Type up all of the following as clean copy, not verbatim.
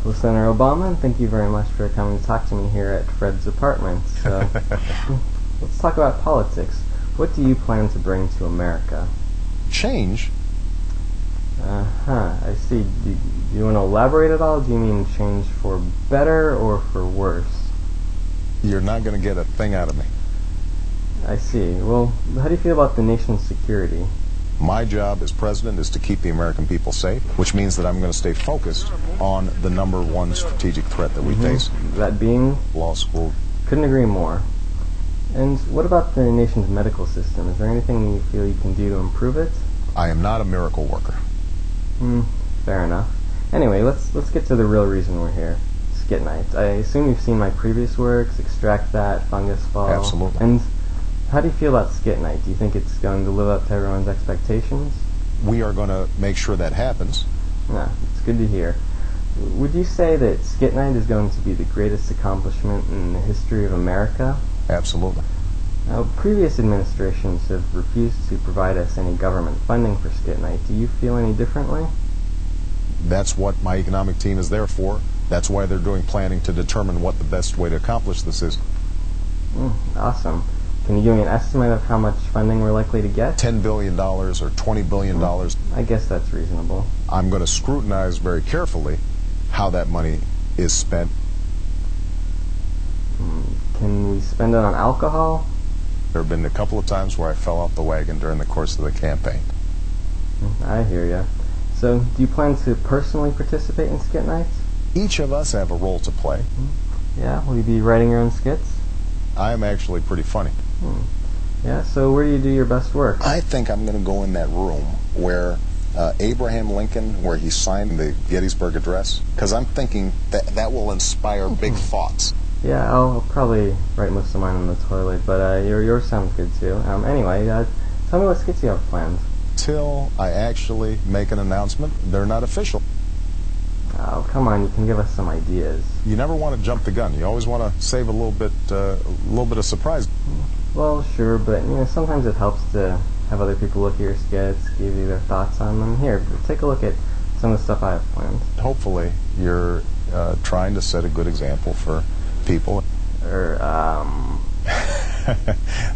Well, Senator Obama, thank you very much for coming to talk to me here at Fred's apartment. So, let's talk about politics. What do you plan to bring to America? Change? I see. Do you want to elaborate at all? Do you mean change for better or for worse? You're not going to get a thing out of me. I see. Well, how do you feel about the nation's security? My job as president is to keep the American people safe, which means that I'm going to stay focused on the number one strategic threat that we face. That being? Law school. Couldn't agree more. And what about the nation's medical system? Is there anything you feel you can do to improve it? I am not a miracle worker. Fair enough. Anyway, let's get to the real reason we're here. Skit Nite. I assume you've seen my previous works, Extract That, Fungus Fall. Absolutely. And how do you feel about Skit Nite? Do you think it's going to live up to everyone's expectations? We are going to make sure that happens. Yeah, it's good to hear. Would you say that Skit Nite is going to be the greatest accomplishment in the history of America? Absolutely. Now, previous administrations have refused to provide us any government funding for Skit Nite. Do you feel any differently? That's what my economic team is there for. That's why they're doing planning to determine what the best way to accomplish this is. Awesome. Can you give me an estimate of how much funding we're likely to get? $10 billion or $20 billion. I guess that's reasonable. I'm going to scrutinize very carefully how that money is spent. Can we spend it on alcohol? There have been a couple of times where I fell off the wagon during the course of the campaign. I hear ya. So, do you plan to personally participate in Skit Nights? Each of us have a role to play. Yeah, will you be writing your own skits? I am actually pretty funny. Yeah, so where do you do your best work? I think I'm going to go in that room where Abraham Lincoln, where he signed the Gettysburg Address, because I'm thinking that will inspire big thoughts. Yeah, I'll probably write most of mine on the toilet, but yours sounds good too. Anyway, tell me what skits you have planned. Till I actually make an announcement, they're not official. Oh, come on, you can give us some ideas. You never want to jump the gun. You always want to save a little bit of surprise. Well, sure, but sometimes it helps to have other people look at your skits, give you their thoughts on them. Here, take a look at some of the stuff I have planned. Hopefully, you're trying to set a good example for people.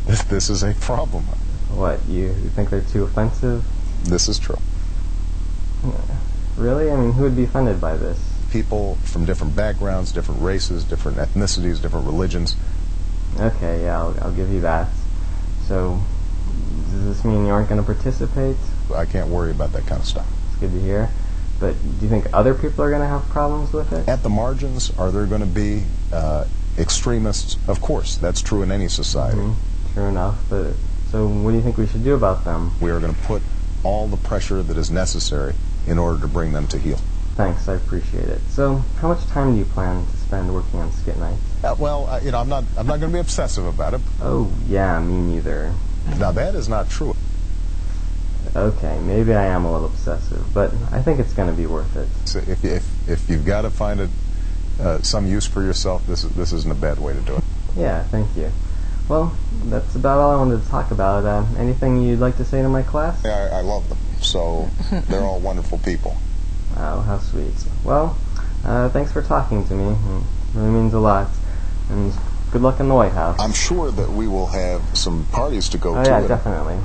This is a problem. What, you think they're too offensive? This is true. Really? I mean, who would be offended by this? People from different backgrounds, different races, different ethnicities, different religions. Okay, yeah, I'll give you that. So, does this mean you aren't going to participate? I can't worry about that kind of stuff. It's good to hear. But do you think other people are going to have problems with it? At the margins, are there going to be extremists? Of course, that's true in any society. True enough, but so what do you think we should do about them? We are going to put all the pressure that is necessary in order to bring them to heel. Thanks, I appreciate it. So, how much time do you plan to spend working on Skit Night? I'm not going to be obsessive about it. Oh, yeah, me neither. Now, that is not true. Okay, maybe I am a little obsessive, but I think it's going to be worth it. So if you've got to find some use for yourself, this isn't a bad way to do it. Yeah, thank you. Well, that's about all I wanted to talk about. Anything you'd like to say to my class? Yeah, I love them. So they're all wonderful people. Oh, how sweet. Well, thanks for talking to me. It really means a lot. And good luck in the White House. I'm sure that we will have some parties to go to. Oh, yeah, definitely.